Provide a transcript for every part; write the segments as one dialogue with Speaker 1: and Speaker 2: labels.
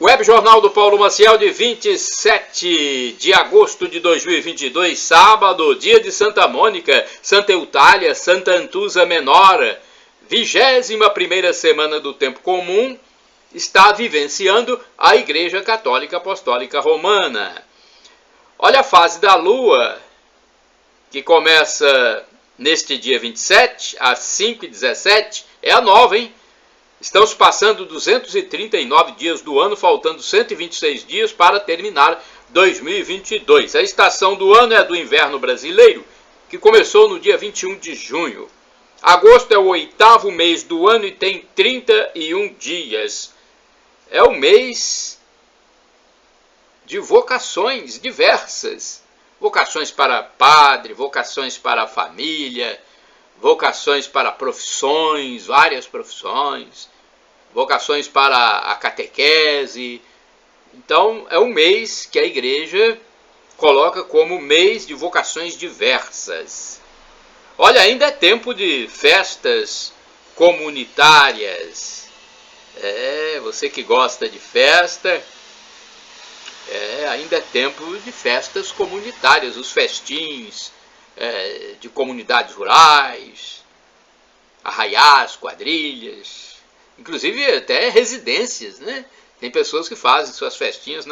Speaker 1: Web Jornal do Paulo Maciel, de 27 de agosto de 2022, sábado, dia de Santa Mônica, Santa Eutália, Santa Antusa Menor, 21ª semana do Tempo Comum, está vivenciando a Igreja Católica Apostólica Romana. Olha a fase da Lua, que começa neste dia 27, às 5h17, é a nova, hein? Estamos passando 239 dias do ano, faltando 126 dias para terminar 2022. A estação do ano é a do inverno brasileiro, que começou no dia 21 de junho. Agosto é o 8º mês do ano e tem 31 dias. É o mês de vocações diversas. Vocações para padre, vocações para a família, vocações para profissões, várias profissões, vocações para a catequese. Então, é um mês que a igreja coloca como mês de vocações diversas. Olha, ainda é tempo de festas comunitárias. Você que gosta de festa, ainda é tempo de festas comunitárias, os festins, de comunidades rurais, arraiais, quadrilhas, inclusive até residências, né? Tem pessoas que fazem suas festinhas,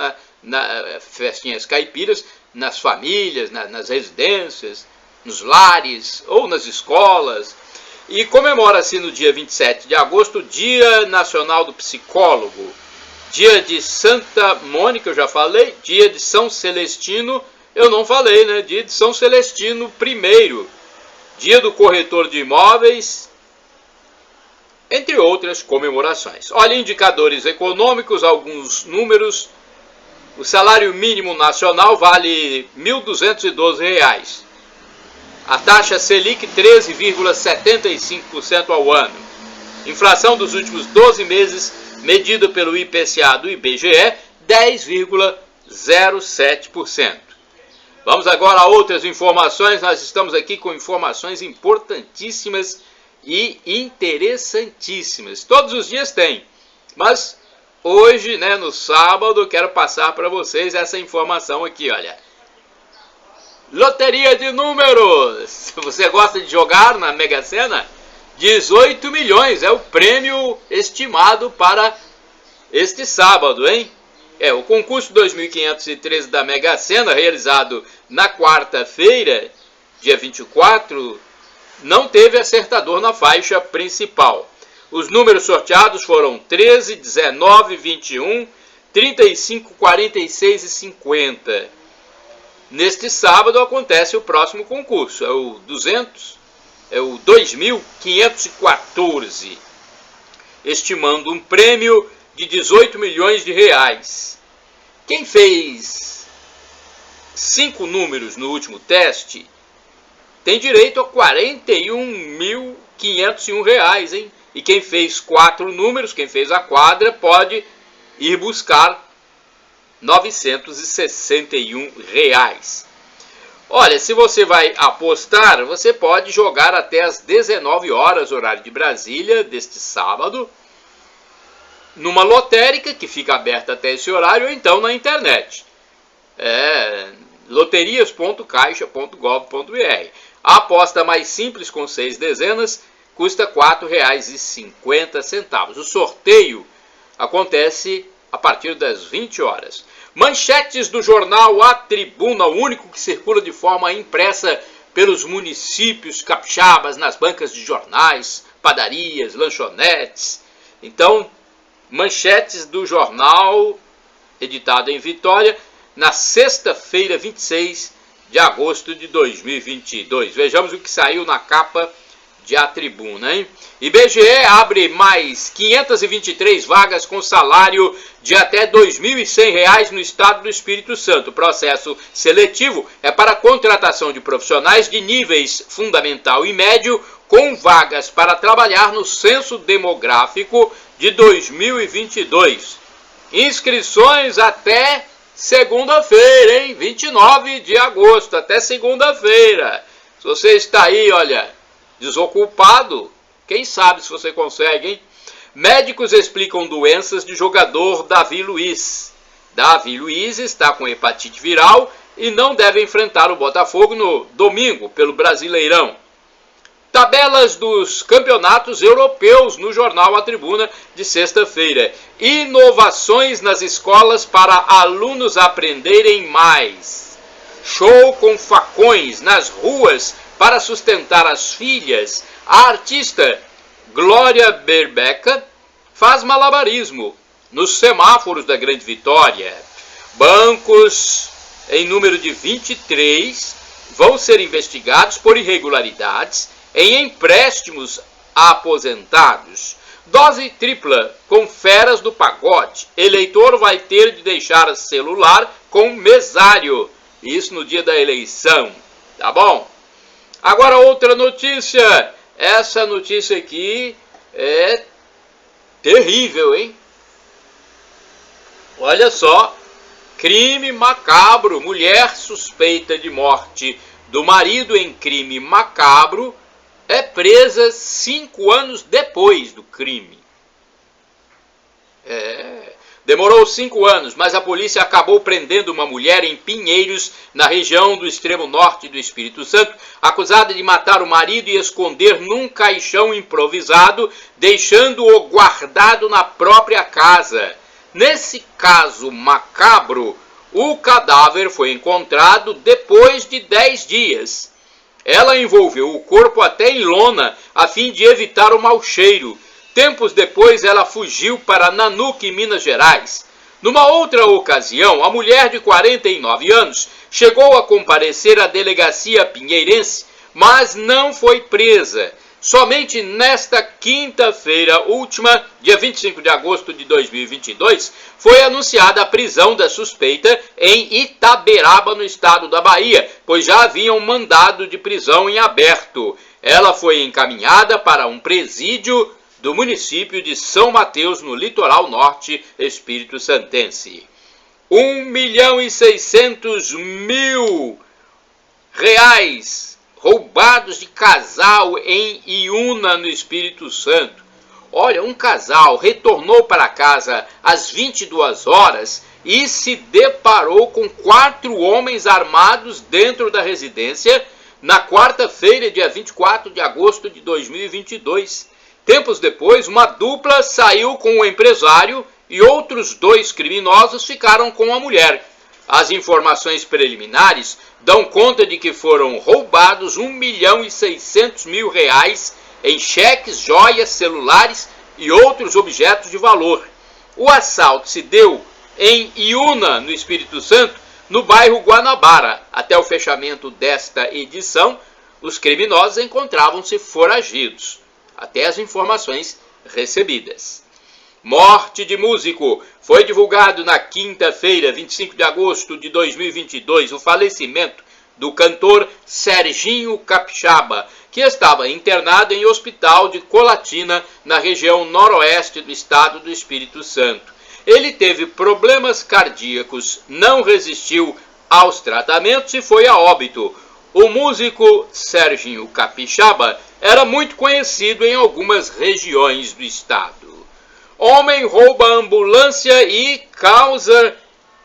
Speaker 1: festinhas caipiras, nas famílias, nas residências, nos lares ou nas escolas. E comemora-se no dia 27 de agosto o Dia Nacional do Psicólogo, dia de Santa Mônica, eu já falei, dia de São Celestino, eu não falei, né? Dia de São Celestino I, dia do corretor de imóveis, entre outras comemorações. Olha, indicadores econômicos, alguns números. O salário mínimo nacional vale R$ 1.212. A taxa Selic 13,75% ao ano. Inflação dos últimos 12 meses, medida pelo IPCA do IBGE, 10,07%. Vamos agora a outras informações. Nós estamos aqui com informações importantíssimas e interessantíssimas. Todos os dias tem, mas hoje, né, no sábado, eu quero passar para vocês essa informação aqui, olha. Loteria de números. Se você gosta de jogar na Mega Sena, 18 milhões é o prêmio estimado para este sábado, hein? O concurso 2513 da Mega Sena, realizado na quarta-feira, dia 24, não teve acertador na faixa principal. Os números sorteados foram 13, 19, 21, 35, 46 e 50. Neste sábado acontece o próximo concurso, é o 2514, estimando um prêmio de 18 milhões de reais. Quem fez 5 números no último teste tem direito a R$ 41.501, hein? E quem fez 4 números, quem fez a quadra, pode ir buscar R$ 961. Olha, se você vai apostar, você pode jogar até às 19 horas, horário de Brasília, deste sábado, numa lotérica que fica aberta até esse horário, ou então na internet. loterias.caixa.gov.br. A aposta mais simples, com 6 dezenas, custa R$ 4,50. O sorteio acontece a partir das 20 horas. Manchetes do jornal A Tribuna, o único que circula de forma impressa pelos municípios capixabas, nas bancas de jornais, padarias, lanchonetes. Então, manchetes do jornal, editado em Vitória, na sexta-feira, 26 de agosto de 2022. Vejamos o que saiu na capa de A Tribuna, hein? IBGE abre mais 523 vagas com salário de até R$ 2.100 no estado do Espírito Santo. O processo seletivo é para a contratação de profissionais de níveis fundamental e médio com vagas para trabalhar no censo demográfico de 2022. Inscrições até segunda-feira, hein? 29 de agosto, até segunda-feira. Se você está aí, olha, desocupado, quem sabe se você consegue, hein? Médicos explicam doenças de jogador Davi Luiz. Davi Luiz está com hepatite viral e não deve enfrentar o Botafogo no domingo pelo Brasileirão. Tabelas dos campeonatos europeus no jornal A Tribuna de sexta-feira. Inovações nas escolas para alunos aprenderem mais. Show com facões nas ruas para sustentar as filhas. A artista Glória Berbeca faz malabarismo nos semáforos da Grande Vitória. Bancos em número de 23 vão ser investigados por irregularidades em empréstimos a aposentados. Dose tripla com feras do pagode. Eleitor vai ter de deixar celular com mesário. Isso no dia da eleição. Tá bom? Agora outra notícia. Essa notícia aqui é terrível, hein? Olha só. Crime macabro. Mulher suspeita de morte do marido em crime macabro é presa 5 anos depois do crime. Demorou 5 anos, mas a polícia acabou prendendo uma mulher em Pinheiros, na região do extremo norte do Espírito Santo, acusada de matar o marido e esconder num caixão improvisado, deixando-o guardado na própria casa. Nesse caso macabro, o cadáver foi encontrado depois de 10 dias. Ela envolveu o corpo até em lona, a fim de evitar o mau cheiro. Tempos depois, ela fugiu para Nanuque, Minas Gerais. Numa outra ocasião, a mulher de 49 anos chegou a comparecer à delegacia pinheirense, mas não foi presa. Somente nesta quinta-feira última, dia 25 de agosto de 2022, foi anunciada a prisão da suspeita em Itaberaba, no estado da Bahia, pois já havia um mandado de prisão em aberto. Ela foi encaminhada para um presídio do município de São Mateus, no litoral norte espírito-santense. R$1.600.000 roubados de casal em Iúna, no Espírito Santo. Olha, um casal retornou para casa às 22 horas e se deparou com 4 homens armados dentro da residência na quarta-feira, dia 24 de agosto de 2022. Tempos depois, uma dupla saiu com o empresário e outros 2 criminosos ficaram com a mulher. As informações preliminares dão conta de que foram roubados R$1.600.000 em cheques, joias, celulares e outros objetos de valor. O assalto se deu em Iúna, no Espírito Santo, no bairro Guanabara. Até o fechamento desta edição, os criminosos encontravam-se foragidos, até as informações recebidas. Morte de músico. Foi divulgado na quinta-feira, 25 de agosto de 2022, o falecimento do cantor Serginho Capixaba, que estava internado em hospital de Colatina, na região noroeste do estado do Espírito Santo. Ele teve problemas cardíacos, não resistiu aos tratamentos e foi a óbito. O músico Serginho Capixaba era muito conhecido em algumas regiões do estado. Homem rouba ambulância e causa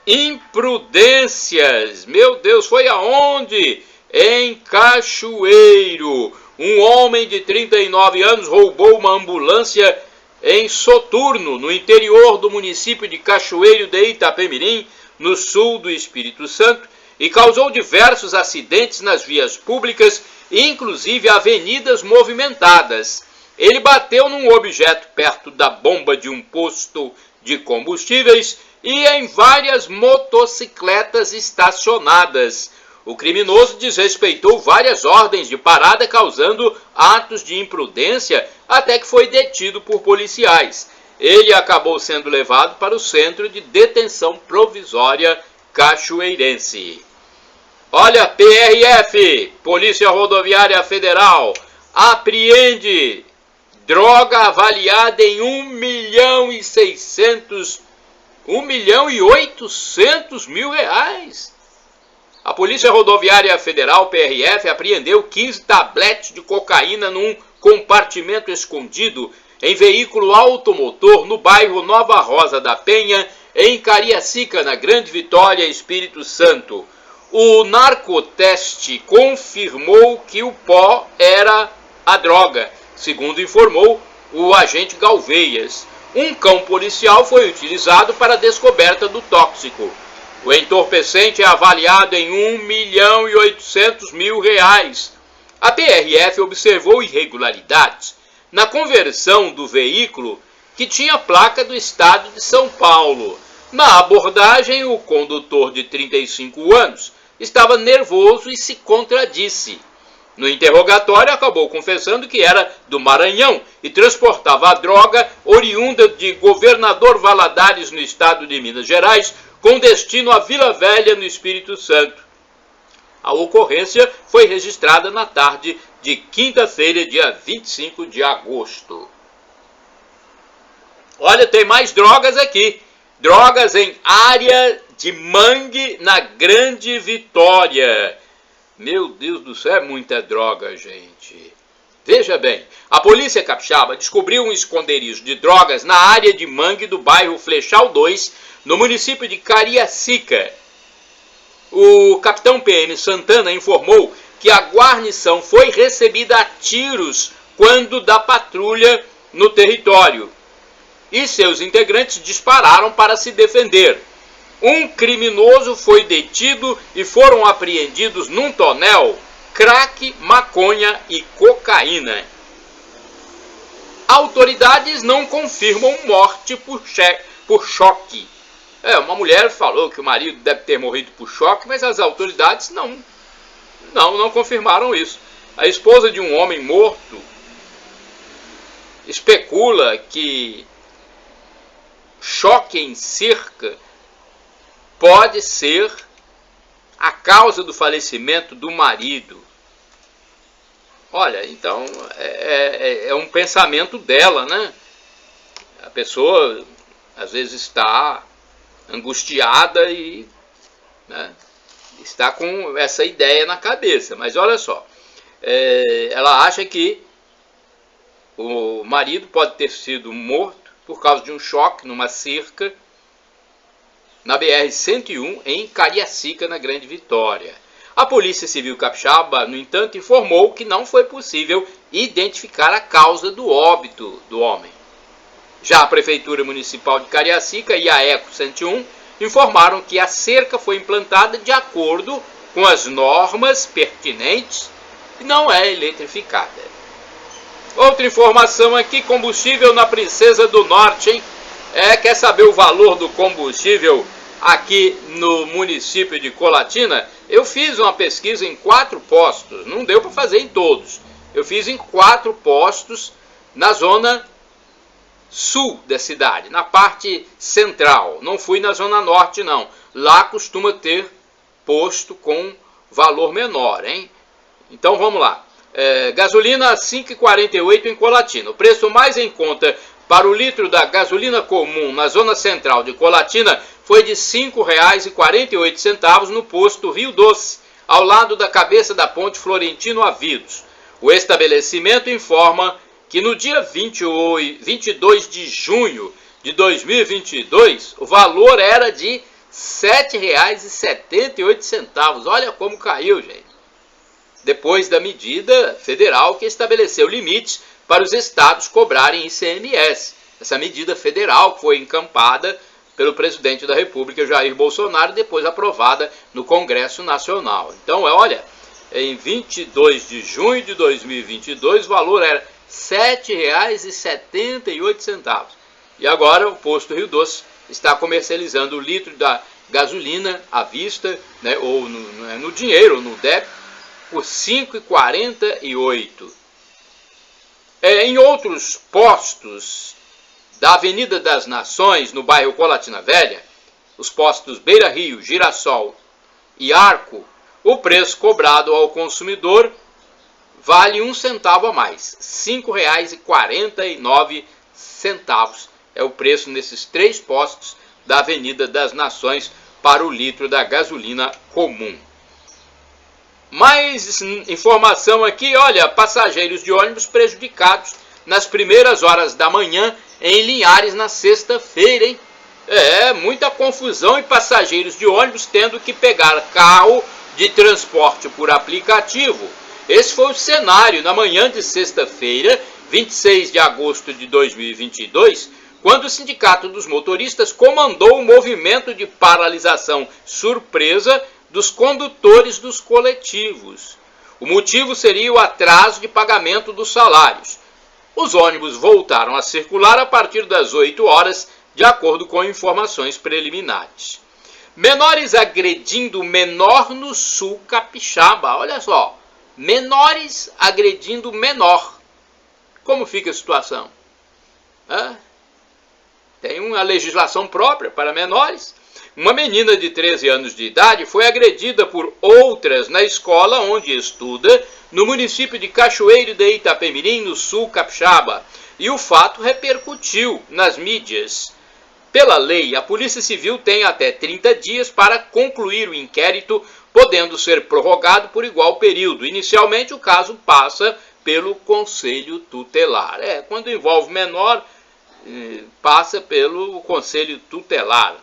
Speaker 1: imprudências. Meu Deus, foi aonde? Em Cachoeiro. Um homem de 39 anos roubou uma ambulância em Soturno, no interior do município de Cachoeiro de Itapemirim, no sul do Espírito Santo, e causou diversos acidentes nas vias públicas, inclusive avenidas movimentadas. Ele bateu num objeto perto da bomba de um posto de combustíveis e em várias motocicletas estacionadas. O criminoso desrespeitou várias ordens de parada, causando atos de imprudência, até que foi detido por policiais. Ele acabou sendo levado para o Centro de Detenção Provisória Cachoeirense. Olha, PRF, Polícia Rodoviária Federal, apreende droga avaliada em R$1.800.000. A Polícia Rodoviária Federal, PRF, apreendeu 15 tabletes de cocaína num compartimento escondido em veículo automotor no bairro Nova Rosa da Penha, em Cariacica, na Grande Vitória, Espírito Santo. O narcoteste confirmou que o pó era a droga, segundo informou o agente Galveias. Um cão policial foi utilizado para a descoberta do tóxico. O entorpecente é avaliado em R$1.800.000. A PRF observou irregularidades na conversão do veículo, que tinha placa do estado de São Paulo. Na abordagem, o condutor de 35 anos estava nervoso e se contradisse. No interrogatório, acabou confessando que era do Maranhão e transportava a droga oriunda de Governador Valadares, no estado de Minas Gerais, com destino à Vila Velha, no Espírito Santo. A ocorrência foi registrada na tarde de quinta-feira, dia 25 de agosto. Olha, tem mais drogas aqui. Drogas em área de mangue, na Grande Vitória. Meu Deus do céu, é muita droga, gente. Veja bem, a polícia capixaba descobriu um esconderijo de drogas na área de mangue do bairro Flechal 2, no município de Cariacica. O capitão PM Santana informou que a guarnição foi recebida a tiros quando da patrulha no território, e seus integrantes dispararam para se defender. Um criminoso foi detido e foram apreendidos num tonel crack, maconha e cocaína. Autoridades não confirmam morte por choque. Uma mulher falou que o marido deve ter morrido por choque, mas as autoridades não confirmaram isso. A esposa de um homem morto especula que choque em cerca pode ser a causa do falecimento do marido. Olha, então é um pensamento dela, né? A pessoa às vezes está angustiada e, né, está com essa ideia na cabeça. Mas olha só, ela acha que o marido pode ter sido morto por causa de um choque numa cerca na BR-101 em Cariacica, na Grande Vitória. A Polícia Civil Capixaba, no entanto, informou que não foi possível identificar a causa do óbito do homem. Já a Prefeitura Municipal de Cariacica e a ECO 101 informaram que a cerca foi implantada de acordo com as normas pertinentes e não é eletrificada. Outra informação aqui, combustível na Princesa do Norte, hein? Quer saber o valor do combustível aqui no município de Colatina? Eu fiz uma pesquisa em 4 postos, não deu para fazer em todos. Eu fiz em 4 postos na zona sul da cidade, na parte central. Não fui na zona norte, não. Lá costuma ter posto com valor menor, hein? Então vamos lá. Gasolina a 5,48 em Colatina. O preço mais em conta para o litro da gasolina comum na zona central de Colatina foi de R$ 5,48 no posto Rio Doce, ao lado da cabeça da ponte Florentino Avidos. O estabelecimento informa que no dia 22 de junho de 2022, o valor era de R$ 7,78. Olha como caiu, gente. Depois da medida federal que estabeleceu limites para os estados cobrarem ICMS. Essa medida federal foi encampada pelo presidente da República, Jair Bolsonaro, e depois aprovada no Congresso Nacional. Então, olha, em 22 de junho de 2022, o valor era R$ 7,78. E agora o posto Rio Doce está comercializando o litro da gasolina à vista, né, ou no dinheiro, ou no débito, por R$ 5,48. Em outros postos da Avenida das Nações, no bairro Colatina Velha, os postos Beira Rio, Girassol e Arco, o preço cobrado ao consumidor vale 1 centavo a mais, R$ 5,49 é o preço nesses 3 postos da Avenida das Nações para o litro da gasolina comum. Mais informação aqui, olha, passageiros de ônibus prejudicados nas primeiras horas da manhã em Linhares na sexta-feira, hein? Muita confusão e passageiros de ônibus tendo que pegar carro de transporte por aplicativo. Esse foi o cenário na manhã de sexta-feira, 26 de agosto de 2022, quando o Sindicato dos Motoristas comandou o movimento de paralisação surpresa dos condutores dos coletivos. O motivo seria o atraso de pagamento dos salários. Os ônibus voltaram a circular a partir das 8 horas, de acordo com informações preliminares. Menores agredindo menor no sul capixaba. Olha só, menores agredindo menor. Como fica a situação? Tem uma legislação própria para menores. Uma menina de 13 anos de idade foi agredida por outras na escola onde estuda, no município de Cachoeiro de Itapemirim, no sul capixaba. E o fato repercutiu nas mídias. Pela lei, a Polícia Civil tem até 30 dias para concluir o inquérito, podendo ser prorrogado por igual período. Inicialmente, o caso passa pelo Conselho Tutelar. Quando envolve menor, passa pelo Conselho Tutelar.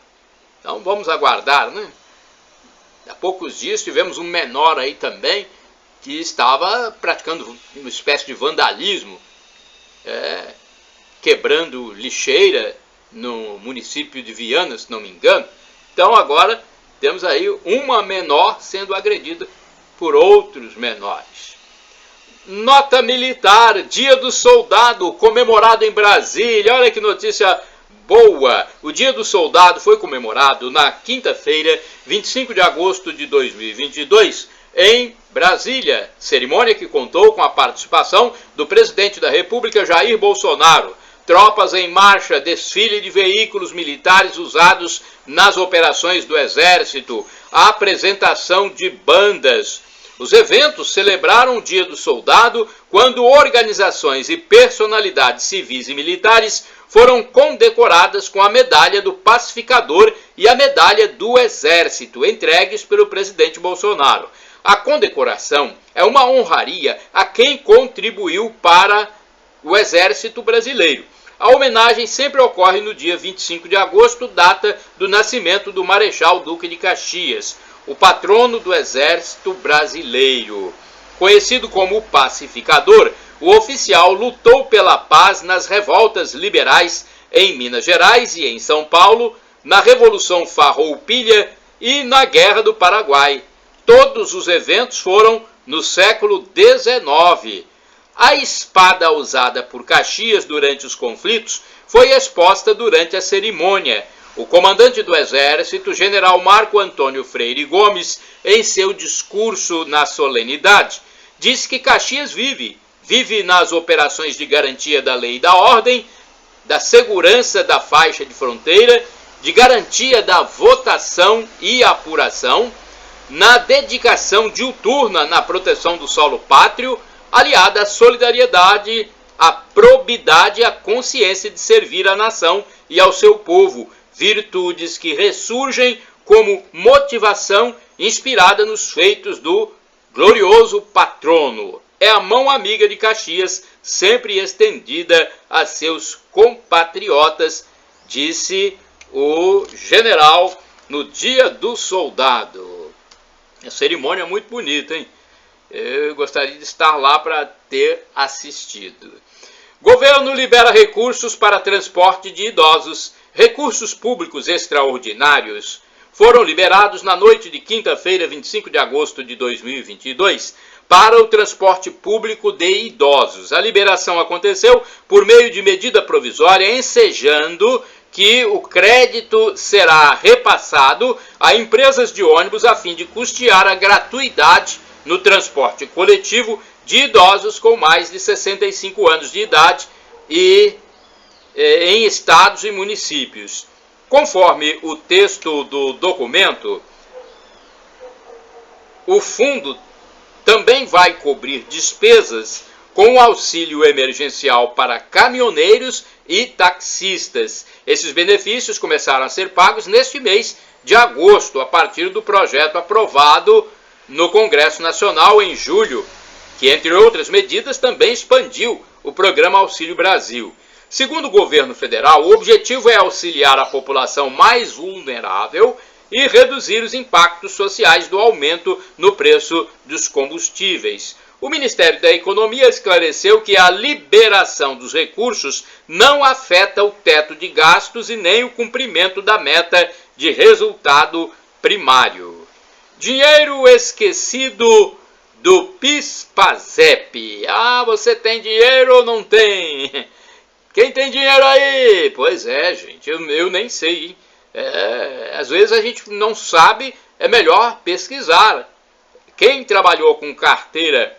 Speaker 1: Então, vamos aguardar, né? Há poucos dias tivemos um menor aí também que estava praticando uma espécie de vandalismo, quebrando lixeira no município de Viana, se não me engano. Então agora temos aí uma menor sendo agredida por outros menores. Nota militar, Dia do Soldado, comemorado em Brasília. Olha que notícia boa! O Dia do Soldado foi comemorado na quinta-feira, 25 de agosto de 2022, em Brasília. Cerimônia que contou com a participação do presidente da República, Jair Bolsonaro. Tropas em marcha, desfile de veículos militares usados nas operações do Exército, a apresentação de bandas. Os eventos celebraram o Dia do Soldado, quando organizações e personalidades civis e militares foram condecoradas com a Medalha do Pacificador e a Medalha do Exército, entregues pelo presidente Bolsonaro. A condecoração é uma honraria a quem contribuiu para o Exército Brasileiro. A homenagem sempre ocorre no dia 25 de agosto, data do nascimento do Marechal Duque de Caxias, o patrono do Exército Brasileiro. Conhecido como o Pacificador, o oficial lutou pela paz nas revoltas liberais em Minas Gerais e em São Paulo, na Revolução Farroupilha e na Guerra do Paraguai. Todos os eventos foram no século XIX. A espada usada por Caxias durante os conflitos foi exposta durante a cerimônia. O comandante do Exército, general Marco Antônio Freire Gomes, em seu discurso na solenidade, disse que Caxias vive nas operações de garantia da lei e da ordem, da segurança da faixa de fronteira, de garantia da votação e apuração, na dedicação diuturna na proteção do solo pátrio, aliada à solidariedade, à probidade e à consciência de servir à nação e ao seu povo, virtudes que ressurgem como motivação inspirada nos feitos do glorioso patrono. É a mão amiga de Caxias, sempre estendida a seus compatriotas, disse o general no Dia do Soldado. A cerimônia é muito bonita, hein? Eu gostaria de estar lá para ter assistido. Governo libera recursos para transporte de idosos. Recursos públicos extraordinários foram liberados na noite de quinta-feira, 25 de agosto de 2022, para o transporte público de idosos. A liberação aconteceu por meio de medida provisória, ensejando que o crédito será repassado a empresas de ônibus a fim de custear a gratuidade no transporte coletivo de idosos com mais de 65 anos de idade e em estados e municípios. Conforme o texto do documento, o fundo também vai cobrir despesas com auxílio emergencial para caminhoneiros e taxistas. Esses benefícios começaram a ser pagos neste mês de agosto, a partir do projeto aprovado no Congresso Nacional em julho, que, entre outras medidas, também expandiu o programa Auxílio Brasil. Segundo o governo federal, o objetivo é auxiliar a população mais vulnerável e reduzir os impactos sociais do aumento no preço dos combustíveis. O Ministério da Economia esclareceu que a liberação dos recursos não afeta o teto de gastos e nem o cumprimento da meta de resultado primário. Dinheiro esquecido do PIS/PASEP. Ah, você tem dinheiro ou não tem? Quem tem dinheiro aí? Pois é, gente, eu nem sei, hein? Às vezes a gente não sabe, é melhor pesquisar. Quem trabalhou com carteira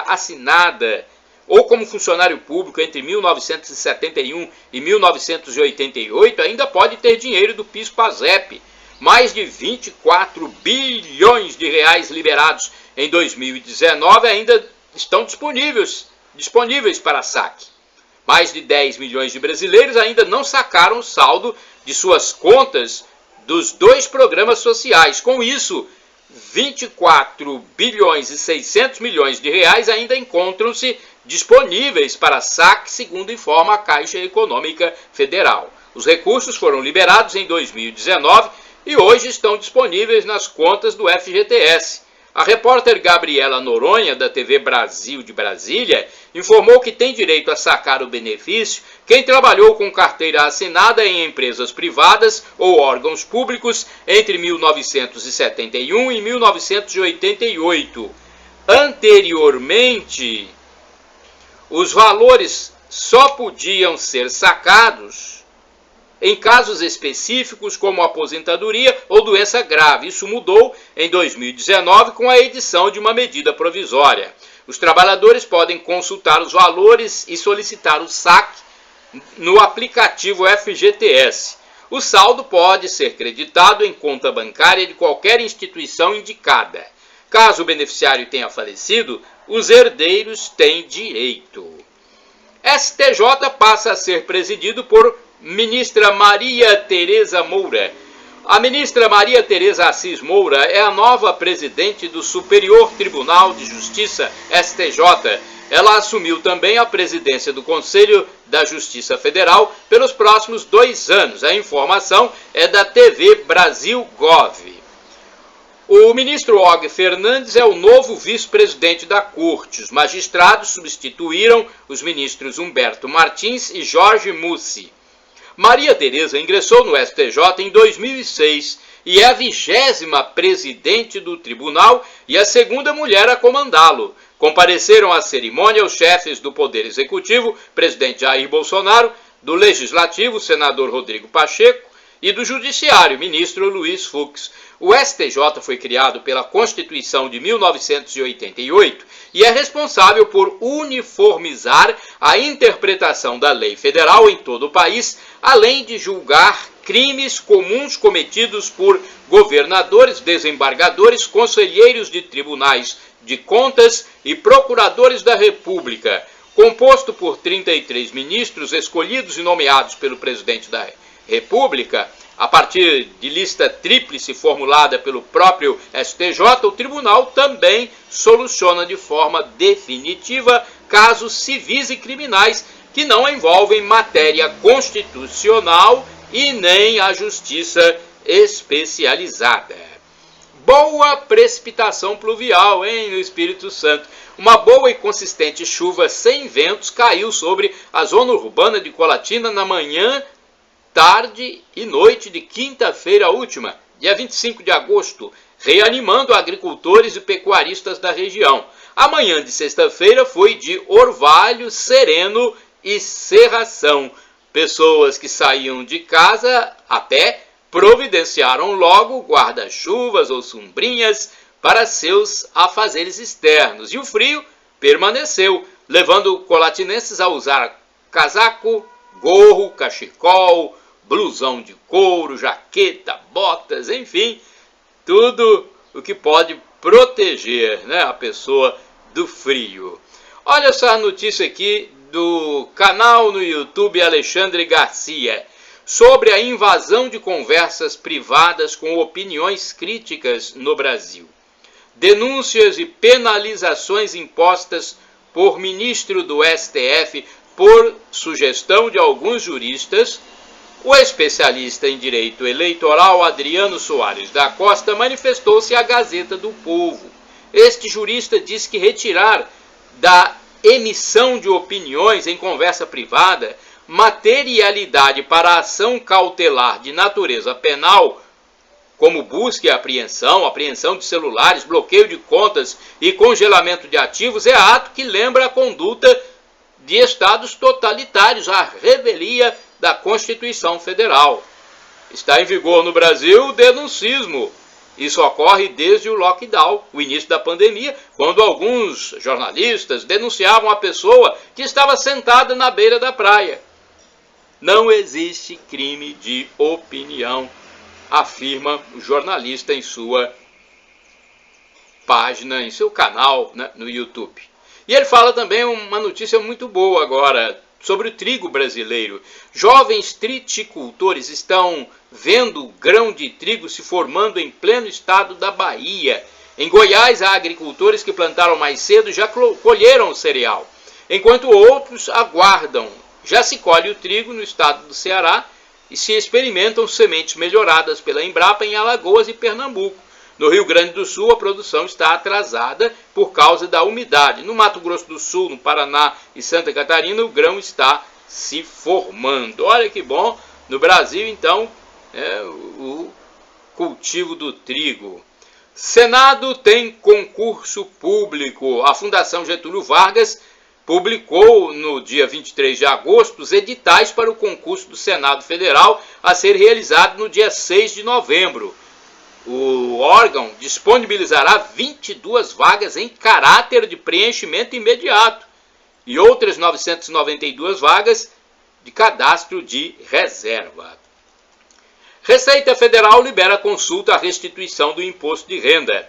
Speaker 1: assinada ou como funcionário público entre 1971 e 1988 ainda pode ter dinheiro do PIS/PASEP. Mais de 24 bilhões de reais liberados em 2019 ainda estão disponíveis para saque. Mais de 10 milhões de brasileiros ainda não sacaram o saldo de suas contas dos dois programas sociais. Com isso, 24 bilhões e 600 milhões de reais ainda encontram-se disponíveis para saque, segundo informa a Caixa Econômica Federal. Os recursos foram liberados em 2019 e hoje estão disponíveis nas contas do FGTS. A repórter Gabriela Noronha, da TV Brasil de Brasília, informou que tem direito a sacar o benefício quem trabalhou com carteira assinada em empresas privadas ou órgãos públicos entre 1971 e 1988. Anteriormente, os valores só podiam ser sacados em casos específicos como aposentadoria ou doença grave. Isso mudou em 2019 com a edição de uma medida provisória. Os trabalhadores podem consultar os valores e solicitar o saque no aplicativo FGTS. O saldo pode ser creditado em conta bancária de qualquer instituição indicada. Caso o beneficiário tenha falecido, os herdeiros têm direito. STJ passa a ser presidido por ministra Maria Tereza Moura. A ministra Maria Tereza Assis Moura é a nova presidente do Superior Tribunal de Justiça, STJ. Ela assumiu também a presidência do Conselho da Justiça Federal pelos próximos 2 anos. A informação é da TV Brasil Gov. O ministro Og Fernandes é o novo vice-presidente da Corte. Os magistrados substituíram os ministros Humberto Martins e Jorge Mussi. Maria Tereza ingressou no STJ em 2006 e é a 20ª presidente do tribunal e a segunda mulher a comandá-lo. Compareceram à cerimônia os chefes do Poder Executivo, presidente Jair Bolsonaro, do Legislativo, senador Rodrigo Pacheco, e do Judiciário, ministro Luiz Fux. O STJ foi criado pela Constituição de 1988 e é responsável por uniformizar a interpretação da lei federal em todo o país, além de julgar crimes comuns cometidos por governadores, desembargadores, conselheiros de tribunais de contas e procuradores da República. Composto por 33 ministros escolhidos e nomeados pelo presidente da República, a partir de lista tríplice formulada pelo próprio STJ, o tribunal também soluciona de forma definitiva casos civis e criminais que não envolvem matéria constitucional e nem a justiça especializada. Boa precipitação pluvial, no Espírito Santo. Uma boa e consistente chuva sem ventos caiu sobre a zona urbana de Colatina na manhã, tarde e noite de quinta-feira última, dia 25 de agosto, reanimando agricultores e pecuaristas da região. A manhã de sexta-feira foi de orvalho sereno e cerração. Pessoas que saíam de casa a pé providenciaram logo guarda-chuvas ou sombrinhas para seus afazeres externos. E o frio permaneceu, levando colatinenses a usar casaco, gorro, cachecol, blusão de couro, jaqueta, botas, enfim, tudo o que pode proteger, a pessoa do frio. Olha só a notícia aqui do canal no YouTube Alexandre Garcia, sobre a invasão de conversas privadas com opiniões críticas no Brasil. Denúncias e penalizações impostas por ministro do STF por sugestão de alguns juristas, o especialista em direito eleitoral Adriano Soares da Costa manifestou-se à Gazeta do Povo. Este jurista diz que retirar da emissão de opiniões em conversa privada materialidade para a ação cautelar de natureza penal, como busca e apreensão de celulares, bloqueio de contas e congelamento de ativos, é ato que lembra a conduta de estados totalitários, a revelia da Constituição Federal. Está em vigor no Brasil o denuncismo. Isso ocorre desde o lockdown, o início da pandemia, quando alguns jornalistas denunciavam a pessoa que estava sentada na beira da praia. Não existe crime de opinião, afirma o jornalista em sua página, em seu canal, né, no YouTube. E ele fala também uma notícia muito boa agora sobre o trigo brasileiro. Jovens triticultores estão vendo o grão de trigo se formando em pleno estado da Bahia. Em Goiás, há agricultores que plantaram mais cedo e já colheram o cereal, enquanto outros aguardam. Já se colhe o trigo no estado do Ceará e se experimentam sementes melhoradas pela Embrapa em Alagoas e Pernambuco. No Rio Grande do Sul, a produção está atrasada por causa da umidade. No Mato Grosso do Sul, no Paraná e Santa Catarina, o grão está se formando. Olha que bom! No Brasil, então, o cultivo do trigo. Senado tem concurso público. A Fundação Getúlio Vargas publicou no dia 23 de agosto os editais para o concurso do Senado Federal a ser realizado no dia 6 de novembro. O órgão disponibilizará 22 vagas em caráter de preenchimento imediato e outras 992 vagas de cadastro de reserva. Receita Federal libera consulta à restituição do imposto de renda.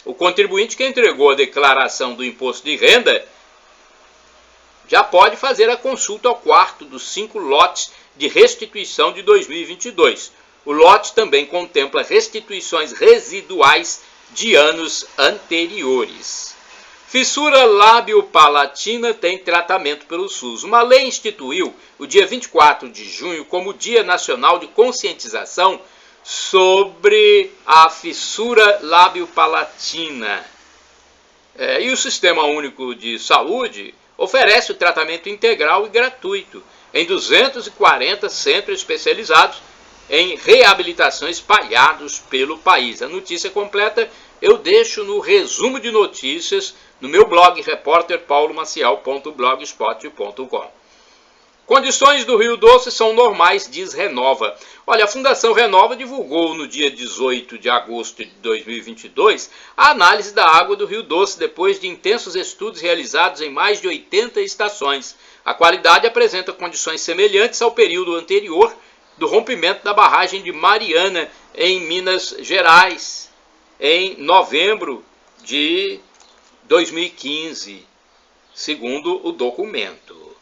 Speaker 1: O contribuinte que entregou a declaração do imposto de renda já pode fazer a consulta ao quarto dos 5 lotes de restituição de 2022. O lote também contempla restituições residuais de anos anteriores. Fissura lábio-palatina tem tratamento pelo SUS. Uma lei instituiu o dia 24 de junho como Dia Nacional de Conscientização sobre a fissura lábio-palatina. E o Sistema Único de Saúde oferece o tratamento integral e gratuito em 240 centros especializados em reabilitação espalhados pelo país. A notícia completa eu deixo no resumo de notícias no meu blog repórterpaulomaciel.blogspot.com. Condições do Rio Doce são normais, diz Renova. Olha, a Fundação Renova divulgou no dia 18 de agosto de 2022 a análise da água do Rio Doce depois de intensos estudos realizados em mais de 80 estações. A qualidade apresenta condições semelhantes ao período anterior do rompimento da barragem de Mariana, em Minas Gerais, em novembro de 2015, segundo o documento.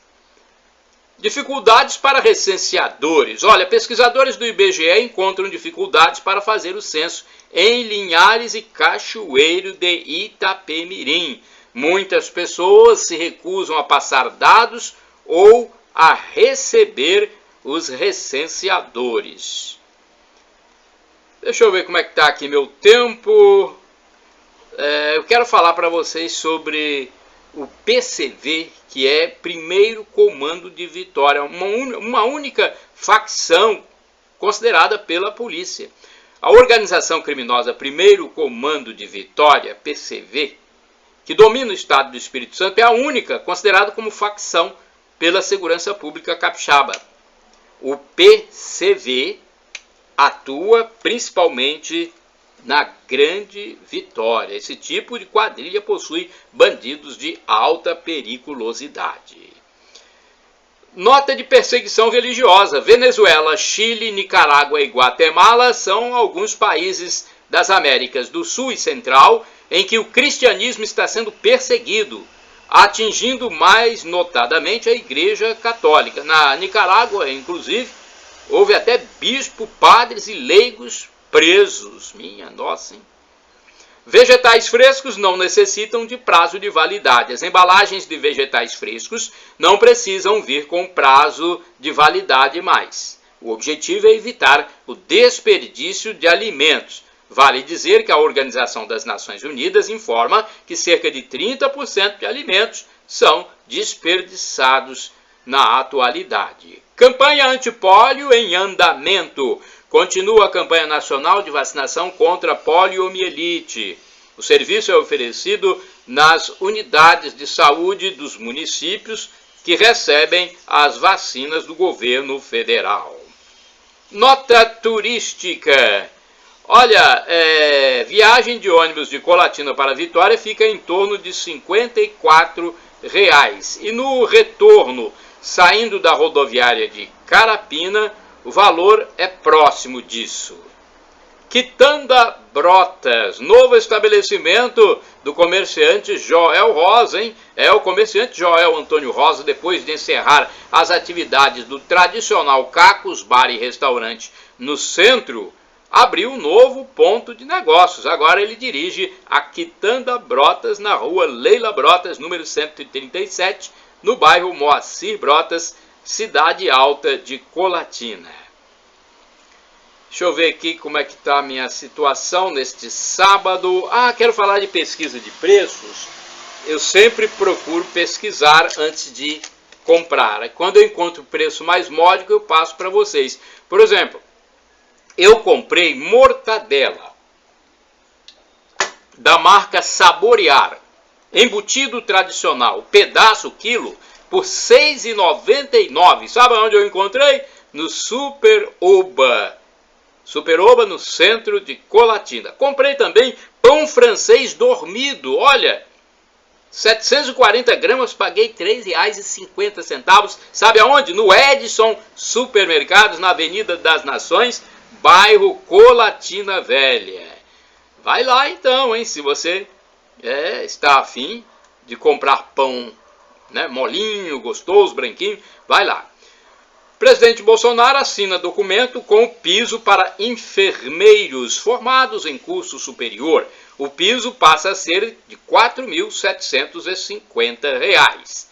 Speaker 1: Dificuldades para recenseadores. Olha, pesquisadores do IBGE encontram dificuldades para fazer o censo em Linhares e Cachoeiro de Itapemirim. Muitas pessoas se recusam a passar dados ou a receber os recenseadores. Deixa eu ver como é que está aqui meu tempo. Eu quero falar para vocês sobre o PCV, que é Primeiro Comando de Vitória, uma única facção considerada pela polícia. A organização criminosa Primeiro Comando de Vitória, PCV, que domina o estado do Espírito Santo, é a única considerada como facção pela Segurança Pública Capixaba. O PCV atua principalmente na Grande Vitória. Esse tipo de quadrilha possui bandidos de alta periculosidade. Nota de perseguição religiosa. Venezuela, Chile, Nicarágua e Guatemala são alguns países das Américas do Sul e Central em que o cristianismo está sendo perseguido, atingindo mais notadamente a Igreja Católica. Na Nicarágua, inclusive, houve até bispo, padres e leigos presos. Minha nossa, hein? Vegetais frescos não necessitam de prazo de validade. As embalagens de vegetais frescos não precisam vir com prazo de validade mais. O objetivo é evitar o desperdício de alimentos. Vale dizer que a Organização das Nações Unidas informa que cerca de 30% de alimentos são desperdiçados na atualidade. Campanha antipólio em andamento. Continua a campanha nacional de vacinação contra poliomielite. O serviço é oferecido nas unidades de saúde dos municípios que recebem as vacinas do governo federal. Nota turística. Olha, viagem de ônibus de Colatina para Vitória fica em torno de R$ 54. E no retorno, saindo da rodoviária de Carapina, o valor é próximo disso. Quitanda Brotas, novo estabelecimento do comerciante Joel Rosa, hein? O comerciante Joel Antônio Rosa, depois de encerrar as atividades do tradicional Cacos Bar e Restaurante no centro, abriu um novo ponto de negócios. Agora ele dirige a Quitanda Brotas na rua Leila Brotas, número 137, no bairro Moacir Brotas, Cidade Alta de Colatina. Deixa eu ver aqui como é que está a minha situação neste sábado. Quero falar de pesquisa de preços. Eu sempre procuro pesquisar antes de comprar. Quando eu encontro o preço mais módico, eu passo para vocês. Por exemplo, eu comprei mortadela da marca Saborear, embutido tradicional, pedaço quilo, por R$ 6,99. Sabe onde eu encontrei? No Super Oba. Super Oba, no centro de Colatina. Comprei também pão francês dormido. Olha, 740 gramas, paguei R$ 3,50. Sabe aonde? No Edson Supermercados, na Avenida das Nações, bairro Colatina Velha. Vai lá então, hein? Se você está afim de comprar pão, né, molinho, gostoso, branquinho, vai lá. Presidente Bolsonaro assina documento com o piso para enfermeiros formados em curso superior. O piso passa a ser de R$ 4.750.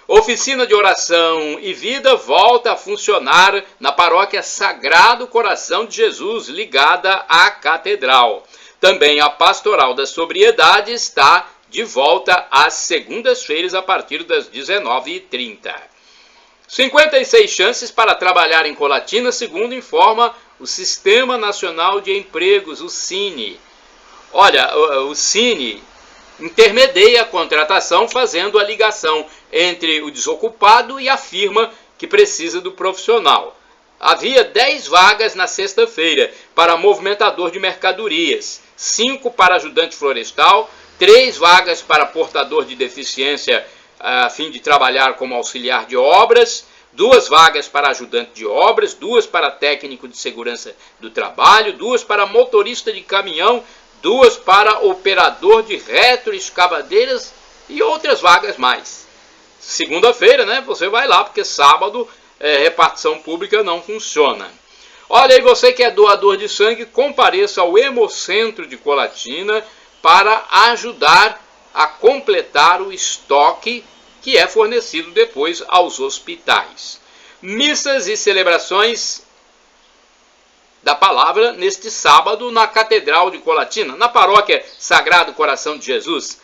Speaker 1: Oficina de oração e vida volta a funcionar na paróquia Sagrado Coração de Jesus, ligada à Catedral. Também a Pastoral da Sobriedade está de volta às segundas-feiras a partir das 19h30. 56 chances para trabalhar em Colatina, segundo informa o Sistema Nacional de Empregos, o SINE. Olha, o SINE intermedia a contratação fazendo a ligação entre o desocupado e a firma que precisa do profissional. Havia 10 vagas na sexta-feira para movimentador de mercadorias, 5 para ajudante florestal, 3 vagas para portador de deficiência a fim de trabalhar como auxiliar de obras, 2 vagas para ajudante de obras, 2 para técnico de segurança do trabalho, 2 para motorista de caminhão, 2 para operador de retroescavadeiras e outras vagas mais. Segunda-feira, né? Você vai lá, porque sábado repartição pública não funciona. Olha aí, você que é doador de sangue, compareça ao Hemocentro de Colatina para ajudar a completar o estoque que é fornecido depois aos hospitais. Missas e celebrações da palavra neste sábado na Catedral de Colatina, na paróquia Sagrado Coração de Jesus.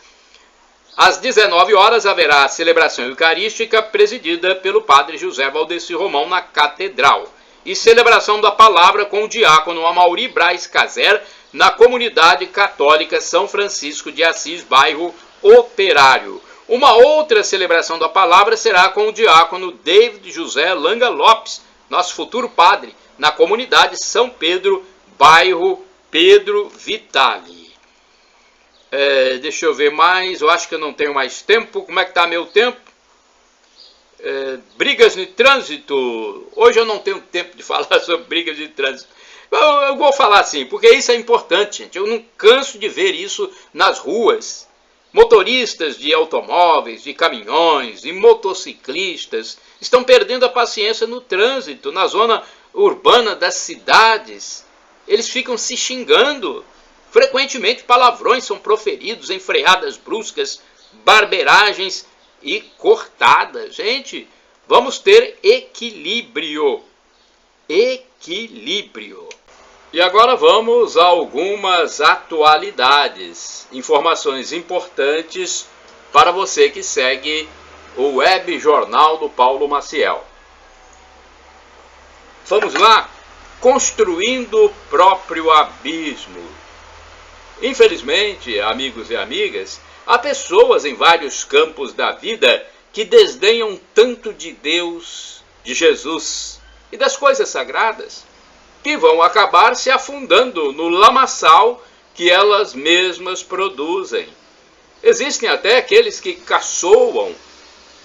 Speaker 1: Às 19 horas haverá a celebração eucarística presidida pelo padre José Valdeci Romão na Catedral. E celebração da palavra com o diácono Amaury Braz Caser na comunidade católica São Francisco de Assis, bairro Operário. Uma outra celebração da palavra será com o diácono David José Langa Lopes, nosso futuro padre, na comunidade São Pedro, bairro Pedro Vitali. Deixa eu ver mais, eu acho que eu não tenho mais tempo. Como é que está meu tempo? Brigas de trânsito. Hoje eu não tenho tempo de falar sobre brigas de trânsito. Eu vou falar assim, porque isso é importante, gente. Eu não canso de ver isso nas ruas. Motoristas de automóveis, de caminhões e motociclistas estão perdendo a paciência no trânsito, na zona urbana das cidades. Eles ficam se xingando, Frequentemente palavrões são proferidos em freadas bruscas, barbeiragens e cortadas. Gente, vamos ter equilíbrio. Equilíbrio. E agora vamos a algumas atualidades, informações importantes para você que segue o Web Jornal do Paulo Maciel. Vamos lá? Construindo o próprio abismo. Infelizmente, amigos e amigas, há pessoas em vários campos da vida que desdenham tanto de Deus, de Jesus e das coisas sagradas, que vão acabar se afundando no lamaçal que elas mesmas produzem. Existem até aqueles que caçoam,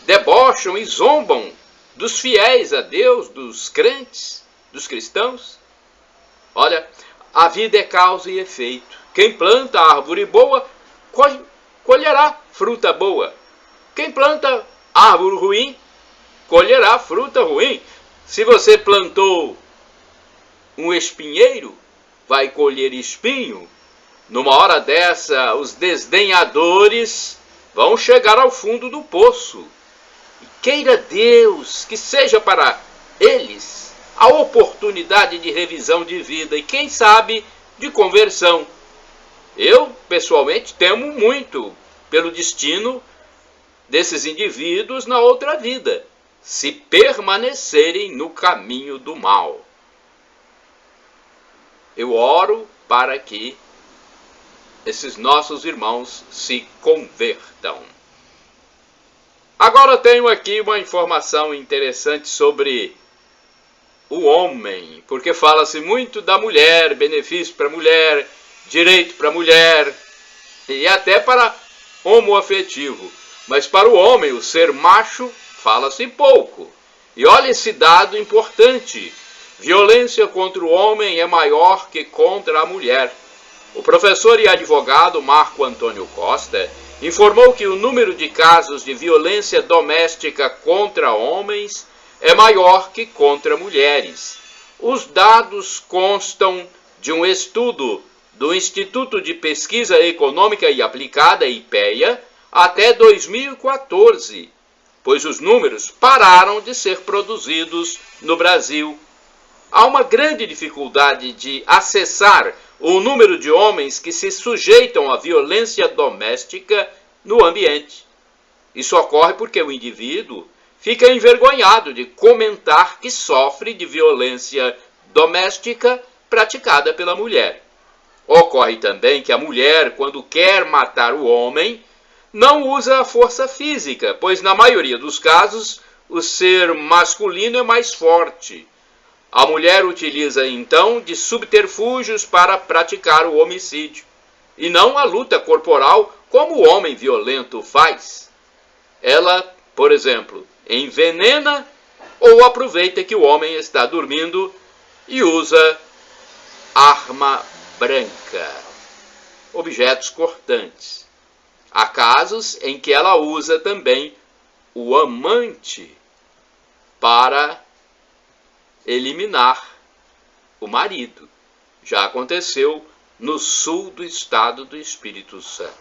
Speaker 1: debocham e zombam dos fiéis a Deus, dos crentes, dos cristãos. Olha, a vida é causa e efeito. Quem planta árvore boa, colherá fruta boa. Quem planta árvore ruim, colherá fruta ruim. Se você plantou um espinheiro, vai colher espinho. Numa hora dessa, os desdenhadores vão chegar ao fundo do poço. E queira Deus que seja para eles a oportunidade de revisão de vida e, quem sabe, de conversão. Eu, pessoalmente, temo muito pelo destino desses indivíduos na outra vida, se permanecerem no caminho do mal. Eu oro para que esses nossos irmãos se convertam. Agora tenho aqui uma informação interessante sobre o homem, porque fala-se muito da mulher, benefício para a mulher, direito para a mulher e até para homoafetivo. Mas para o homem, o ser macho, fala-se pouco. E olha esse dado importante: violência contra o homem é maior que contra a mulher. O professor e advogado Marco Antônio Costa informou que o número de casos de violência doméstica contra homens é maior que contra mulheres. Os dados constam de um estudo do Instituto de Pesquisa Econômica e Aplicada, IPEA, até 2014, pois os números pararam de ser produzidos no Brasil. Há uma grande dificuldade de acessar o número de homens que se sujeitam à violência doméstica no ambiente. Isso ocorre porque o indivíduo fica envergonhado de comentar que sofre de violência doméstica praticada pela mulher. Ocorre também que a mulher, quando quer matar o homem, não usa a força física, pois na maioria dos casos o ser masculino é mais forte. A mulher utiliza então de subterfúgios para praticar o homicídio, e não a luta corporal como o homem violento faz. Ela, por exemplo, envenena ou aproveita que o homem está dormindo e usa arma branca, objetos cortantes. Há casos em que ela usa também o amante para eliminar o marido. Já aconteceu no sul do estado do Espírito Santo.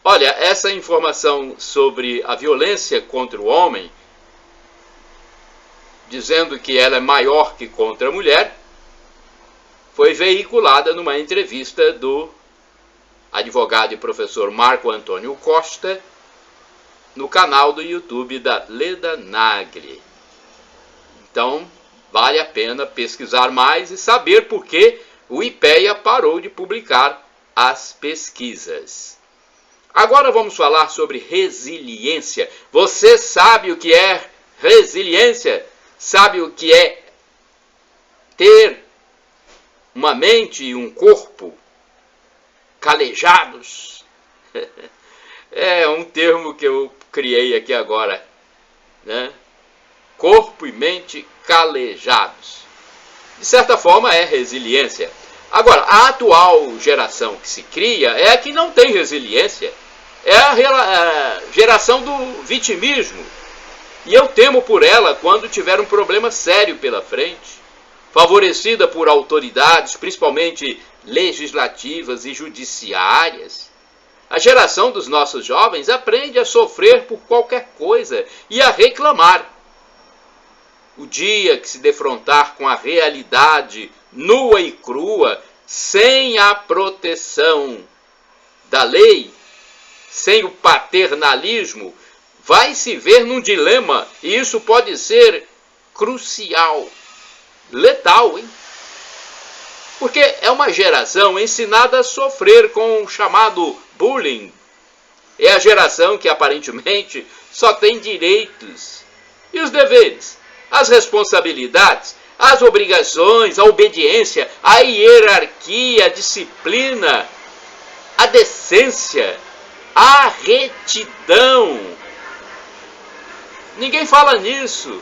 Speaker 1: Olha, essa informação sobre a violência contra o homem, dizendo que ela é maior que contra a mulher, foi veiculada numa entrevista do advogado e professor Marco Antônio Costa no canal do YouTube da Leda Nagli. Então, vale a pena pesquisar mais e saber por que o IPEA parou de publicar as pesquisas. Agora vamos falar sobre resiliência. Você sabe o que é resiliência? Sabe o que é ter uma mente e um corpo calejados? É um termo que eu criei aqui agora, né? Corpo e mente calejados. De certa forma é resiliência. Agora, a atual geração que se cria é a que não tem resiliência. É a geração do vitimismo. E eu temo por ela quando tiver um problema sério pela frente. favorecida por autoridades, principalmente legislativas e judiciárias. A geração dos nossos jovens aprende a sofrer por qualquer coisa e a reclamar. O dia que se defrontar com a realidade nua e crua, sem a proteção da lei, sem o paternalismo, vai se ver num dilema, e isso pode ser crucial, letal, hein? Porque é uma geração ensinada a sofrer com o chamado bullying. É a geração que aparentemente só tem direitos. E os deveres, as responsabilidades, as obrigações, a obediência, a hierarquia, a disciplina, a decência, a retidão. Ninguém fala nisso.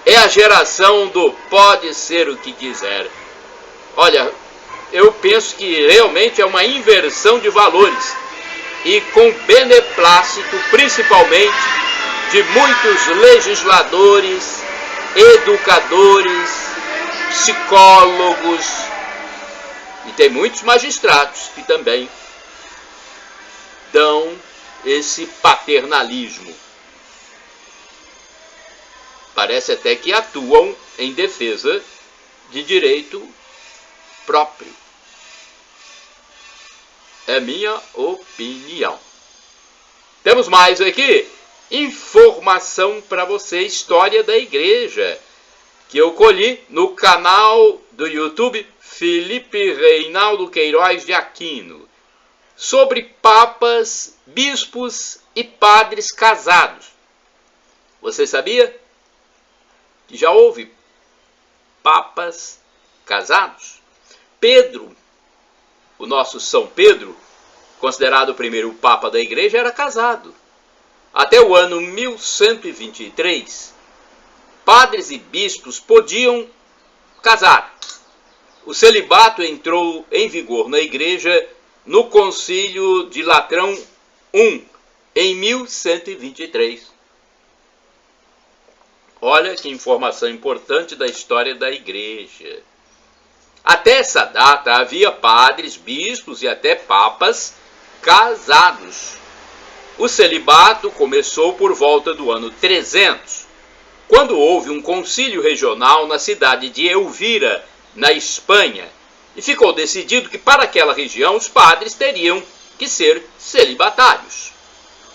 Speaker 1: É a geração do pode ser o que quiser. Olha, eu penso que realmente é uma inversão de valores e com beneplácito, principalmente, de muitos legisladores, educadores, psicólogos, e tem muitos magistrados que também dão esse paternalismo. Parece até que atuam em defesa de direito próprio. É minha opinião. Temos mais aqui informação para você, história da igreja, que eu colhi no canal do YouTube Felipe Reinaldo Queiroz de Aquino, sobre papas, bispos e padres casados. Você sabia que já houve papas casados? Pedro, o nosso São Pedro, considerado o primeiro papa da igreja, era casado. Até o ano 1123, padres e bispos podiam casar. O celibato entrou em vigor na igreja no Concílio de Latrão I, em 1123. Olha que informação importante da história da igreja. Até essa data havia padres, bispos e até papas casados. O celibato começou por volta do ano 300, quando houve um concílio regional na cidade de Elvira, na Espanha, e ficou decidido que para aquela região os padres teriam que ser celibatários.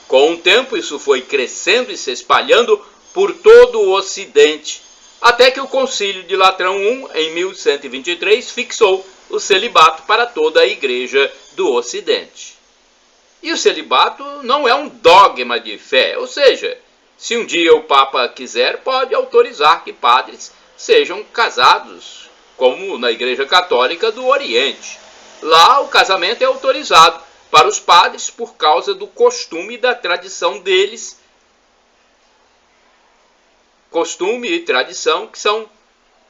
Speaker 1: Com o tempo isso foi crescendo e se espalhando por todo o Ocidente, até que o Concílio de Latrão I, em 1123, fixou o celibato para toda a Igreja do Ocidente. E o celibato não é um dogma de fé, ou seja, se um dia o Papa quiser, pode autorizar que padres sejam casados, como na Igreja Católica do Oriente. Lá o casamento é autorizado para os padres por causa do costume e da tradição deles, costume e tradição que são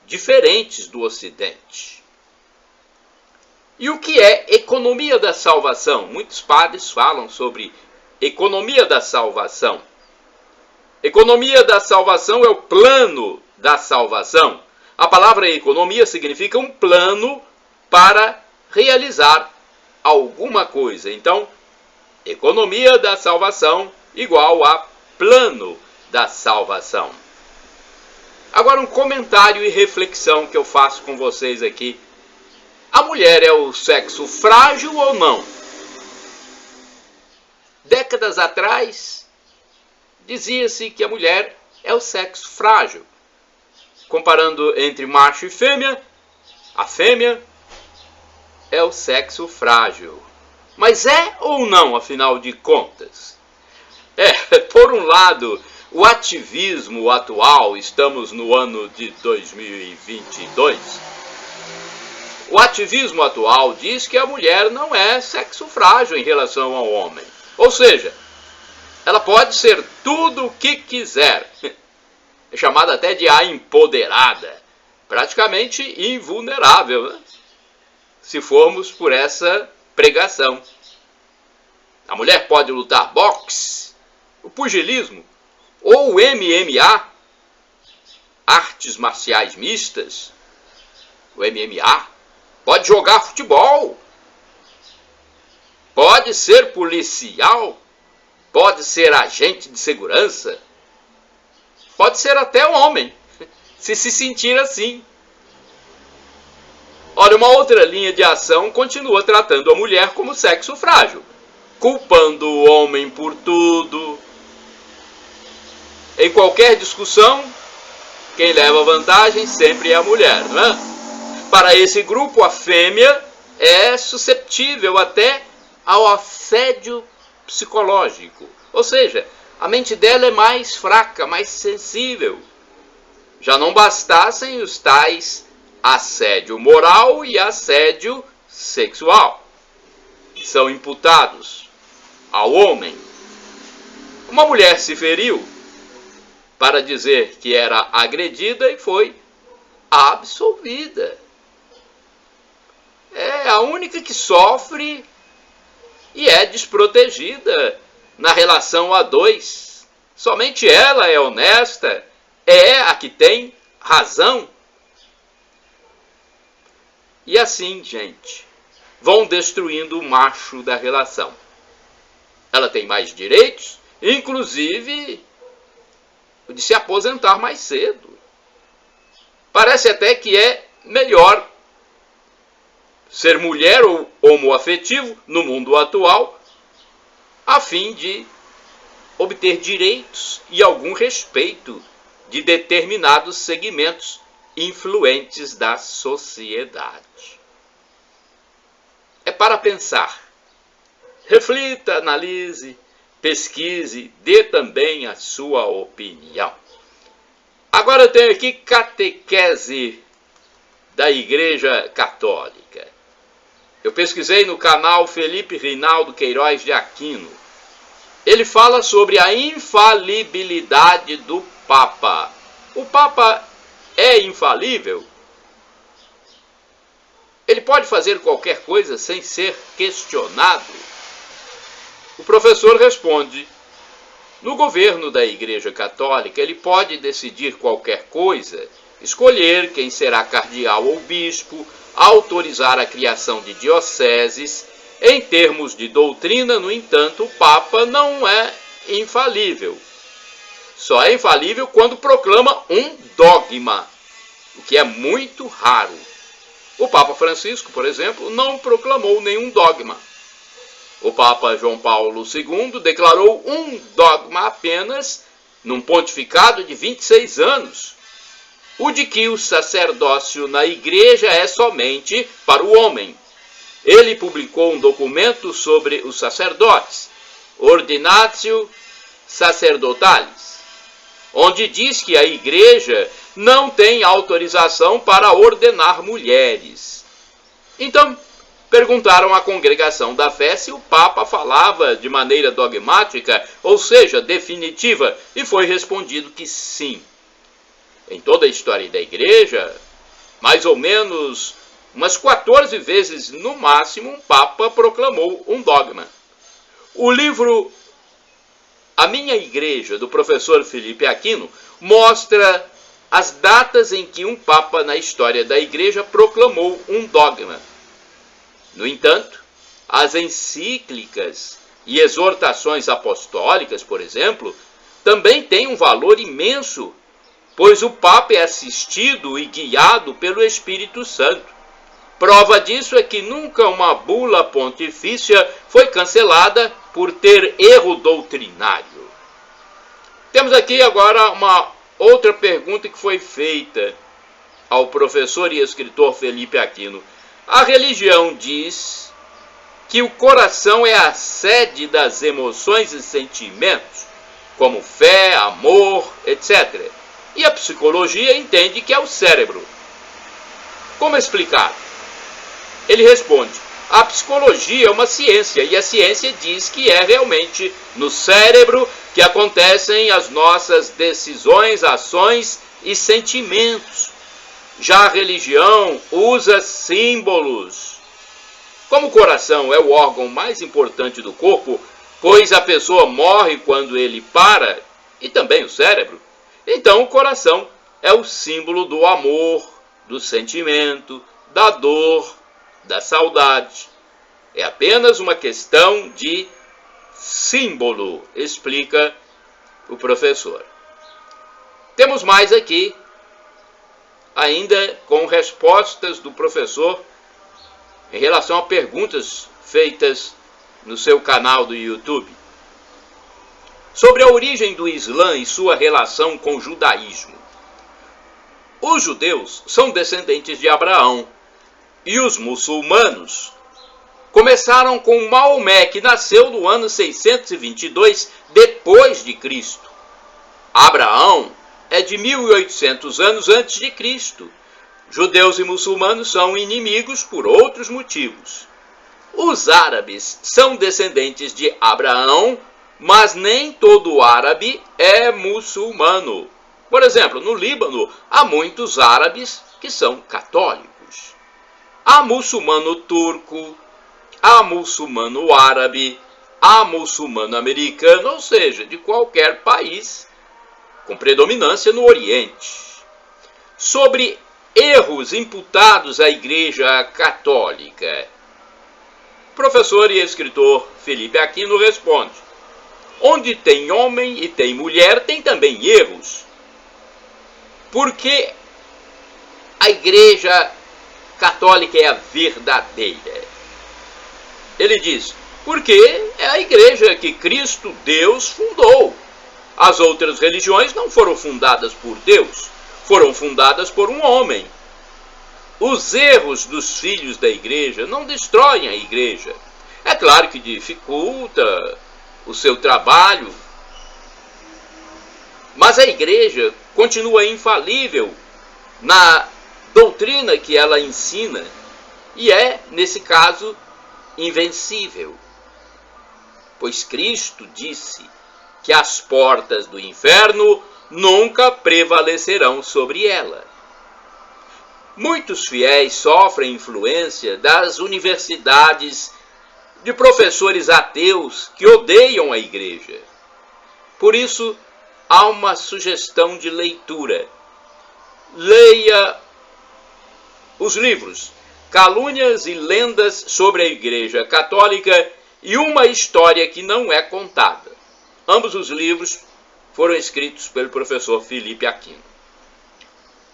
Speaker 1: diferentes do Ocidente. E o que é economia da salvação? Muitos padres falam sobre economia da salvação. Economia da salvação é o plano da salvação. A palavra economia significa um plano para realizar alguma coisa. Então, economia da salvação igual a plano da salvação. Agora um comentário e reflexão que eu faço com vocês aqui. A mulher é o sexo frágil ou não? Décadas atrás, dizia-se que a mulher é o sexo frágil. Comparando entre macho e fêmea, a fêmea é o sexo frágil. Mas é ou não, afinal de contas? Por um lado, o ativismo atual, estamos no ano de 2022, o ativismo atual diz que a mulher não é sexo frágil em relação ao homem. Ou seja, ela pode ser tudo o que quiser. É chamada até de a empoderada. Praticamente invulnerável, né? Se formos por essa pregação. A mulher pode lutar boxe, o pugilismo, ou o MMA, artes marciais mistas, o MMA, pode jogar futebol, pode ser policial, pode ser agente de segurança, pode ser até homem, se sentir assim. Olha, uma outra linha de ação continua tratando a mulher como sexo frágil, culpando o homem por tudo. Em qualquer discussão, quem leva vantagem sempre é a mulher, não é? Para esse grupo, a fêmea é susceptível até ao assédio psicológico. Ou seja, a mente dela é mais fraca, mais sensível. Já não bastassem os tais assédio moral e assédio sexual, que são imputados ao homem. Uma mulher se feriu para dizer que era agredida e foi absolvida. É a única que sofre e é desprotegida na relação a dois. Somente ela é honesta, é a que tem razão. E assim, gente, vão destruindo o macho da relação. Ela tem mais direitos, inclusive o de se aposentar mais cedo. Parece até que é melhor ser mulher ou homoafetivo no mundo atual, a fim de obter direitos e algum respeito de determinados segmentos influentes da sociedade. É para pensar. Reflita, analise, pesquise, dê também a sua opinião. Agora eu tenho aqui catequese da Igreja Católica. Eu pesquisei no canal Felipe Rinaldo Queiroz de Aquino. Ele fala sobre a infalibilidade do Papa. O Papa é infalível? Ele pode fazer qualquer coisa sem ser questionado? O professor responde: no governo da Igreja Católica, ele pode decidir qualquer coisa, escolher quem será cardeal ou bispo, autorizar a criação de dioceses. Em termos de doutrina, no entanto, o Papa não é infalível. Só é infalível quando proclama um dogma, o que é muito raro. O Papa Francisco, por exemplo, não proclamou nenhum dogma. O Papa João Paulo II declarou um dogma apenas num pontificado de 26 anos, o de que o sacerdócio na Igreja é somente para o homem. Ele publicou um documento sobre os sacerdotes, Ordinatio Sacerdotalis, onde diz que a Igreja não tem autorização para ordenar mulheres. Então, perguntaram à congregação da fé se o Papa falava de maneira dogmática, ou seja, definitiva, e foi respondido que sim. Em toda a história da Igreja, mais ou menos umas 14 vezes no máximo, um Papa proclamou um dogma. O livro A Minha Igreja, do professor Felipe Aquino, mostra as datas em que um Papa na história da Igreja proclamou um dogma. No entanto, as encíclicas e exortações apostólicas, por exemplo, também têm um valor imenso, pois o Papa é assistido e guiado pelo Espírito Santo. Prova disso é que nunca uma bula pontifícia foi cancelada por ter erro doutrinário. Temos aqui agora uma outra pergunta que foi feita ao professor e escritor Felipe Aquino. A religião diz que o coração é a sede das emoções e sentimentos, como fé, amor, etc. E a psicologia entende que é o cérebro. Como explicar? Ele responde: a psicologia é uma ciência e a ciência diz que é realmente no cérebro que acontecem as nossas decisões, ações e sentimentos. Já a religião usa símbolos. Como o coração é o órgão mais importante do corpo, pois a pessoa morre quando ele para, e também o cérebro, então o coração é o símbolo do amor, do sentimento, da dor, da saudade. É apenas uma questão de símbolo, explica o professor. Temos mais aqui, ainda com respostas do professor em relação a perguntas feitas no seu canal do YouTube. Sobre a origem do Islã e sua relação com o judaísmo. Os judeus são descendentes de Abraão e os muçulmanos começaram com Maomé, que nasceu no ano 622 depois de Cristo. Abraão é de 1800 anos antes de Cristo. Judeus e muçulmanos são inimigos por outros motivos. Os árabes são descendentes de Abraão, mas nem todo árabe é muçulmano. Por exemplo, no Líbano, há muitos árabes que são católicos. Há muçulmano turco, há muçulmano árabe, há muçulmano americano, ou seja, de qualquer país, com predominância no Oriente. Sobre erros imputados à Igreja Católica, o professor e escritor Felipe Aquino responde: onde tem homem e tem mulher, tem também erros. Porque a Igreja Católica é a verdadeira. Ele diz, porque é a igreja que Cristo, Deus, fundou. As outras religiões não foram fundadas por Deus, foram fundadas por um homem. Os erros dos filhos da igreja não destroem a igreja. É claro que dificulta o seu trabalho, mas a igreja continua infalível na doutrina que ela ensina e é, nesse caso, invencível. Pois Cristo disse que as portas do inferno nunca prevalecerão sobre ela. Muitos fiéis sofrem influência das universidades, de professores ateus que odeiam a igreja. Por isso, há uma sugestão de leitura. Leia os livros Calúnias e Lendas sobre a Igreja Católica e Uma História que Não é Contada. Ambos os livros foram escritos pelo professor Felipe Aquino.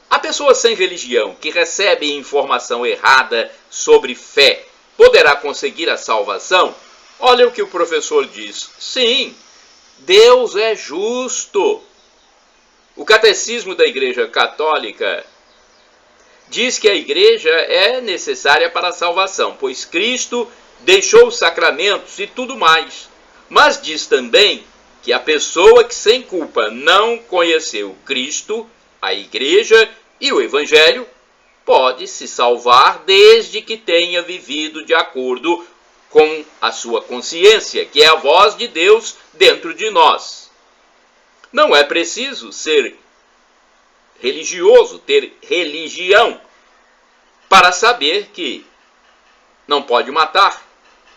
Speaker 1: A pessoa sem religião que recebe informação errada sobre fé poderá conseguir a salvação? Olha o que o professor diz. Sim, Deus é justo. O Catecismo da Igreja Católica diz que a igreja é necessária para a salvação, pois Cristo deixou os sacramentos e tudo mais. Mas diz também que a pessoa que sem culpa não conheceu Cristo, a igreja e o Evangelho, pode se salvar desde que tenha vivido de acordo com a sua consciência, que é a voz de Deus dentro de nós. Não é preciso ser religioso, ter religião, para saber que não pode matar,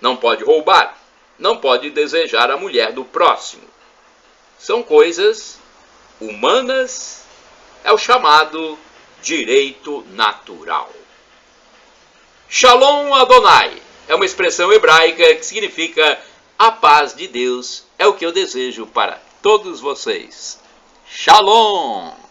Speaker 1: não pode roubar, não pode desejar a mulher do próximo. São coisas humanas, é o chamado direito natural. Shalom Adonai é uma expressão hebraica que significa a paz de Deus. É o que eu desejo para todos vocês. Shalom!